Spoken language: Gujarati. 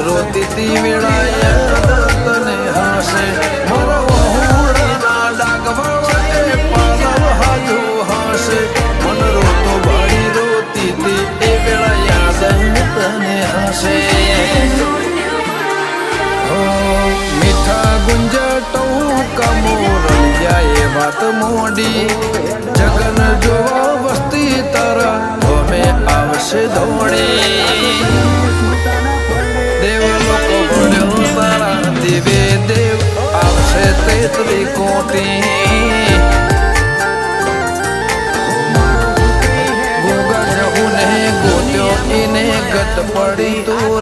રોતી તી વેળાએ તને હાશે મારા વહુડાના ડાગવાળે પાલવ હાજુ હાશે મન રોતો ભાડી રોતી તી એ વેળા યાદ તને હાશે મીઠા ગુંજા ટૌકા મોરલિયા એ વાત મોડી જગન જોવા વસ્તી તારા અમે આવશે દોડી દેવ લોકો ભણ્યો તારા દેવે દેવ આવશે તેતરી કોટી ગોગા જહુને ગોત્યો એને ગત પડી